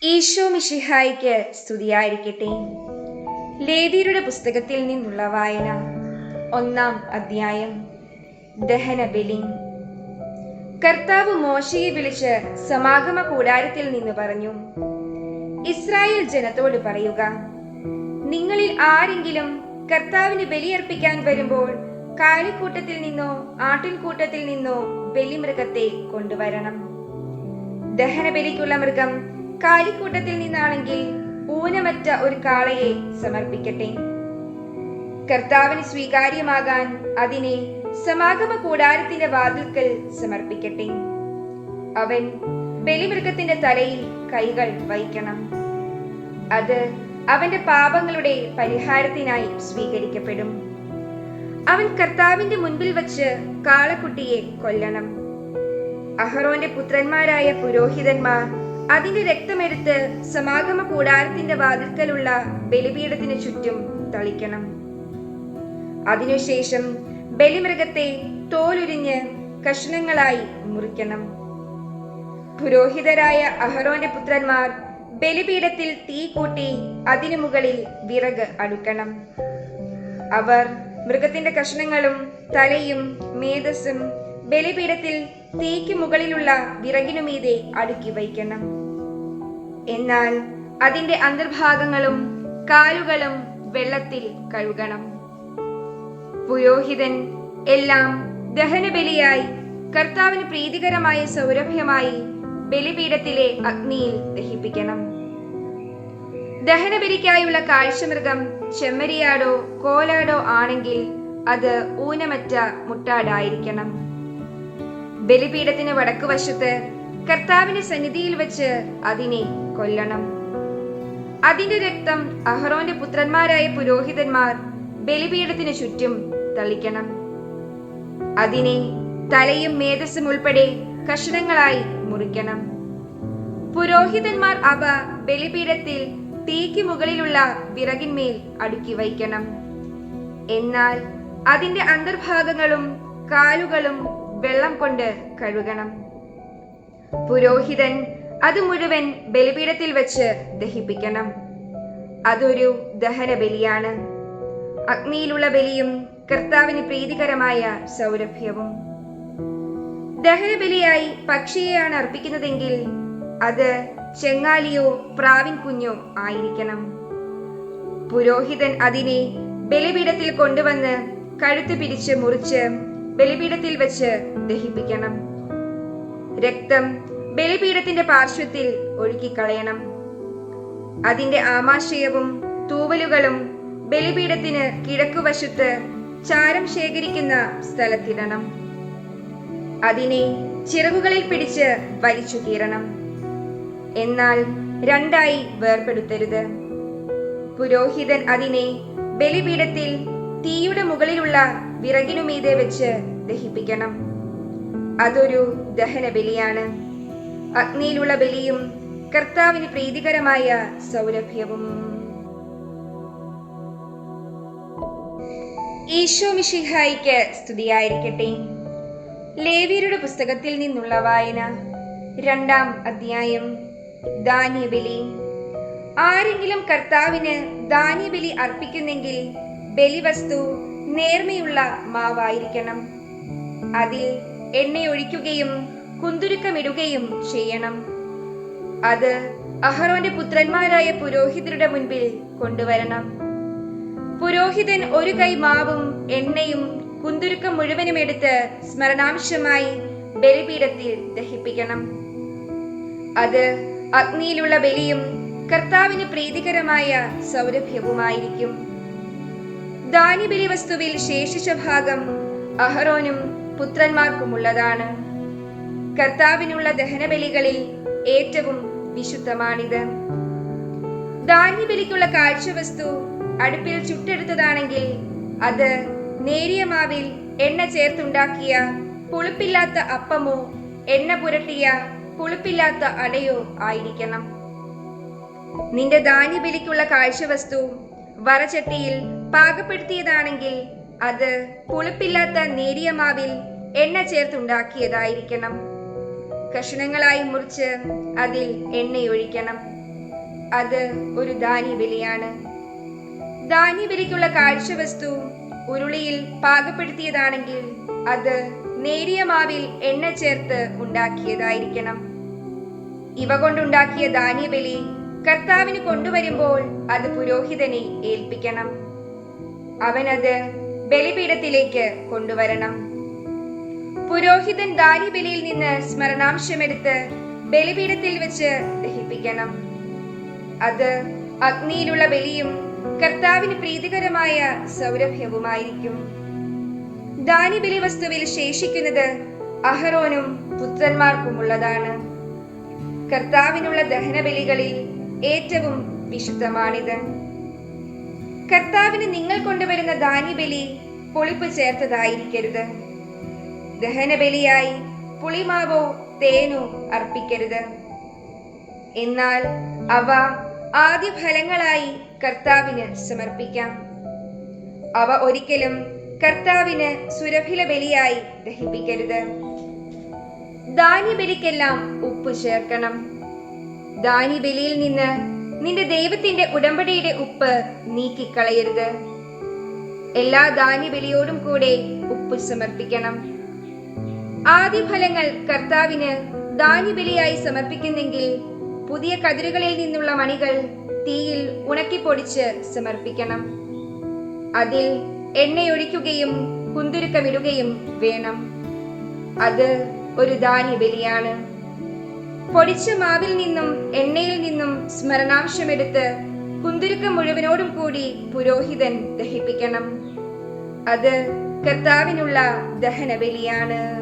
ഈശോ മിശിഹായ്ക്ക് സ്തുതിയായിരിക്കട്ടെ. ലേവ്യരുടെ പുസ്തകത്തിൽ നിന്നുള്ള വായന. 1-ാം അധ്യായം. ദഹനബലി. കർത്താവ് മോശയെ വിളിച്ച് സമാഗമ കൂടാരത്തിൽ നിന്ന് പറഞ്ഞു, ഇസ്രായേൽ ജനത്തോട് പറയുക, നിങ്ങളിൽ ആരെങ്കിലും കർത്താവിന് ബലിയർപ്പിക്കാൻ വരുമ്പോൾ കാലിക്കൂട്ടത്തിൽ നിന്നോ ആട്ടിൻകൂട്ടത്തിൽ നിന്നോ ബലിമൃഗത്തെ കൊണ്ടുവരണം. ദഹനബലിക്കുള്ള മൃഗം കാലിക്കൂട്ടത്തിൽ നിന്നാണെങ്കിൽ ഊനമറ്റ ഒരു കാളയെ സമർപ്പിക്കട്ടെ. കർത്താവിന് സ്വീകാര്യമാകാൻ അതിനെ സമാഗമ കൂടാരത്തിന്റെ വാതിൽക്കൽ സമർപ്പിക്കട്ടെ. അവൻ ബലിമൃഗത്തിന്റെ തലയിൽ കൈകൾ വയ്ക്കണം. അത് അവന്റെ പാപങ്ങളുടെ പരിഹാരത്തിനായി സ്വീകരിക്കപ്പെടും. അവൻ കർത്താവിന്റെ മുൻപിൽ വച്ച് കാളക്കുട്ടിയെ കൊല്ലണം. അഹറോന്റെ പുത്രന്മാരായ പുരോഹിതന്മാർ അതിന്റെ രക്തമെടുത്ത് സമാഗമ കൂടാരത്തിന്റെ വാതിൽക്കലുള്ള ബലിപീഠത്തിന് ചുറ്റും തളിക്കണം. അതിനുശേഷം ബലിമൃഗത്തെ തോലുരിഞ്ഞ് കഷ്ണങ്ങളായി മുറിക്കണം. പുരോഹിതരായ അഹറോന്റെ പുത്രന്മാർ ബലിപീഠത്തിൽ തീ കൂട്ടി അതിനു മുകളിൽ വിറക് അടുക്കണം. അവർ മൃഗത്തിന്റെ കഷ്ണങ്ങളും തലയും മേധസ്സും ബലിപീഠത്തിൽ തീക്ക് മുകളിലുള്ള വിറകിനുമീതെ അടുക്കി വയ്ക്കണം. എന്നാൽ അതിന്റെ അന്തർഭാഗങ്ങളും കാലുകളും വെള്ളത്തിൽ കഴുകണം. പുരോഹിതൻ എല്ലാം ദഹനബലിയായി കർത്താവിന് പ്രീതികരമായ സൗരഭ്യമായി ബലിപീഠത്തിലെ അഗ്നിയിൽ ദഹിപ്പിക്കണം. ദഹനബലിക്കായുള്ള കാഴ്ചമൃഗം ചെമ്മരിയാടോ കോലാടോ ആണെങ്കിൽ അത് ഊനമറ്റ മുട്ടാടായിരിക്കണം. ബലിപീഠത്തിന് വടക്കുവശത്ത് കർത്താവിന്റെ സന്നിധിയിൽ വെച്ച് അതിനെ കൊല്ലണം. അതിന്റെ രക്തം അഹറോന്റെ പുത്രന്മാരായ പുരോഹിതന്മാർ ബലിപീഠത്തിന് ചുറ്റും തളിക്കണം. അതിനെ തലയും മേധസ്സും ഉൾപ്പെടെ കഷണങ്ങളായി മുറിക്കണം. പുരോഹിതന്മാർ അവ ബലിപീഠത്തിൽ തീക്ക് മുകളിലുള്ള വിറകിന്മേൽ അടുക്കി വയ്ക്കണം. എന്നാൽ അതിന്റെ അന്തർഭാഗങ്ങളും കാലുകളും വെള്ളം കൊണ്ട് കഴുകണം. പുരോഹിതൻ അത് മുഴുവൻ ബലിപീഠത്തിൽ വെച്ച് ദഹിപ്പിക്കണം. അതൊരു ദഹനബലിയാണ്, അഗ്നിയിലുള്ള ബലിയും കർത്താവിന് പ്രീതികരമായ സൗരഭ്യവും. ദഹനബലിയായി പക്ഷിയെയാണ് അർപ്പിക്കുന്നതെങ്കിൽ അത് ചെങ്ങാലിയോ പ്രാവിൻ കുഞ്ഞോ ആയിരിക്കണം. പുരോഹിതൻ അതിനെ ബലിപീഠത്തിൽ കൊണ്ടുവന്ന് കഴുത്ത് പിരിച്ച് മുറിച്ച് ബലിപീഠത്തിൽ വെച്ച് ദഹിപ്പിക്കണം. രക്തം ബലിപീഠത്തിന്റെ പാർശ്വത്തിൽ ഒഴുക്കിക്കളയണം. അതിന്റെ ആമാശയവും തൂവലുകളും ബലിപീഠത്തിന് കിഴക്കുവശത്ത് ചാരം ശേഖരിക്കുന്ന സ്ഥലത്തിടണം. അതിനെ ചിറകുകളിൽ പിടിച്ച് വലിച്ചു കീറണം. എന്നാൽ രണ്ടായി വേർപെടുത്തരുത്. പുരോഹിതൻ അതിനെ ബലിപീഠത്തിൽ തീയുടെ മുകളിലുള്ള വിറകിനുമീതെ വെച്ച് ദഹിപ്പിക്കണം. അതൊരു ദഹനബലിയാണ്, അഗ്നിയിലുള്ള ബലിയും കർത്താവിന് പ്രീതികരമായ സൗരഭ്യവും. ഈശോ മിശിഹായ്ക്ക് സ്തുതിയായിരിക്കട്ടെ. ലേവ്യരുടെ പുസ്തകത്തിൽ നിന്നുള്ള വായന. 2-ാം അധ്യായം. ധാന്യബലി. ആരെങ്കിലും കർത്താവിന് ധാന്യബലി അർപ്പിക്കുന്നെങ്കിൽ ബലിവസ്തു നേർമയുള്ള മാവായിരിക്കണം. അതിൽ എണ്ണയൊഴിക്കുകയും കുന്തുരുക്കമിടുകയും ചെയ്യണം. അത് അഹറോന്റെ പുത്രന്മാരായ പുരോഹിതരുടെ മുൻപിൽ കൊണ്ടുവരണം. പുരോഹിതൻ ഒരു കൈ മാവും എണ്ണയും കുന്തുരുക്കം മുഴുവനും എടുത്ത് സ്മരണാംശമായി ബലിപീഠത്തിൽ ദഹിപ്പിക്കണം. അത് അഗ്നിയിലുള്ള ബലിയും കർത്താവിന് പ്രീതികരമായ സൗരഭ്യവുമായിരിക്കും. ധാന്യബലി വസ്തുവിൽ ശേഷിച്ച ഭാഗം അഹറോനും പുത്രന്മാർക്കുമുള്ളതാണ്. കർത്താവിനുള്ള ദഹനബലികളിൽ ഏറ്റവും വിശുദ്ധമാണിത്. ധാന്യബലിക്കുള്ള കാഴ്ചവസ്തു അടുപ്പിൽ ചുട്ടെടുത്തതാണെങ്കിൽ അത് നേരിയ മാവിൽ എണ്ണ ചേർത്തുണ്ടാക്കിയ പുളിപ്പില്ലാത്ത അപ്പമോ എണ്ണ പുരട്ടിയ പുളിപ്പില്ലാത്ത അടയോ ആയിരിക്കണം. നിന്റെ ധാന്യബലിക്കുള്ള കാഴ്ചവസ്തു വറചട്ടിയിൽ പാകപ്പെടുത്തിയതാണെങ്കിൽ അത് പുളിപ്പില്ലാത്ത നേരിയ മാവിൽ എണ്ണ ചേർത്തുണ്ടാക്കിയതായിരിക്കണം. കഷണങ്ങളായി മുറിച്ച് അതിൽ എണ്ണയൊഴിക്കണം. അത് ഒരു ധാന്യബലിയാണ്. ധാന്യബലിക്കുള്ള കാഴ്ചവസ്തു ഉരുളിയിൽ പാകപ്പെടുത്തിയതാണെങ്കിൽ അത് നേരിയ മാവിൽ എണ്ണ ചേർത്ത് ഉണ്ടാക്കിയതായിരിക്കണം. ഇവ കൊണ്ടുണ്ടാക്കിയ ധാന്യബലി കർത്താവിന് കൊണ്ടുവരുമ്പോൾ അത് പുരോഹിതനെ ഏൽപ്പിക്കണം. അവനത് ബലിപീഠത്തിലേക്ക് കൊണ്ടുവരണം. പുരോഹിതൻ ധാന്യബലിയിൽ നിന്ന് സ്മരണാംശമെടുത്ത് ബലിപീഠത്തിൽ വെച്ച് ദഹിപ്പിക്കണം. അത് അഗ്നിയിലുള്ള ബലിയും കർത്താവിന് പ്രീതികരമായ സൗരഭ്യവുമായിരിക്കും. ധാന്യബലി വസ്തുവിൽ ശേഷിക്കുന്നത് അഹരോനും പുത്രന്മാർക്കുമുള്ളതാണ്. കർത്താവിനുള്ള ദഹനബലികളിൽ ഏറ്റവും വിശുദ്ധമാണിത്. കർത്താവിന് നിങ്ങൾ കൊണ്ടുവരുന്ന ധാന്യബലി പുളിപ്പ് ചേർത്തതായിരിക്കരുത്. ദഹനബലിയായി പുളിമാവോ തേനോ അർപ്പിക്കരുത്. എന്നാൽ അവ ആദ്യ ഫലങ്ങളായി കർത്താവിന് സമർപ്പിക്കാം. അവ ഒരിക്കലും കർത്താവിന് സുരഭില ബലിയായി ദഹിപ്പിക്കരുത്. ധാന്യബലിക്കെല്ലാം ഉപ്പ് ചേർക്കണം. ധാന്യബലിയിൽ നിന്ന് നിന്റെ ദൈവത്തിന്റെ ഉടമ്പടിയുടെ ഉപ്പ് നീക്കിക്കളയരുത്. എല്ലാ ധാന്യബലിയോടും കൂടെ ഉപ്പ് സമർപ്പിക്കണം. ആദ്യഫലങ്ങൾ കർത്താവിന് ധാന്യബലിയായി സമർപ്പിക്കുന്നെങ്കിൽ പുതിയ കതിരുകളിൽ നിന്നുള്ള മണികൾ തീയിൽ ഉണക്കിപ്പൊടിച്ച് സമർപ്പിക്കണം. അതിൽ എണ്ണയൊഴിക്കുകയും കുന്തുരുക്കമിടുകയും വേണം. അത് ഒരു ധാന്യബലിയാണ്. പൊടിച്ച മാവിൽ നിന്നും എണ്ണയിൽ നിന്നും സ്മരണാംശമെടുത്ത് കുന്തുരുക്കം മുഴുവനോടും കൂടി പുരോഹിതൻ ദഹിപ്പിക്കണം. അത് കർത്താവിനുള്ള ദഹനബലിയാണ്.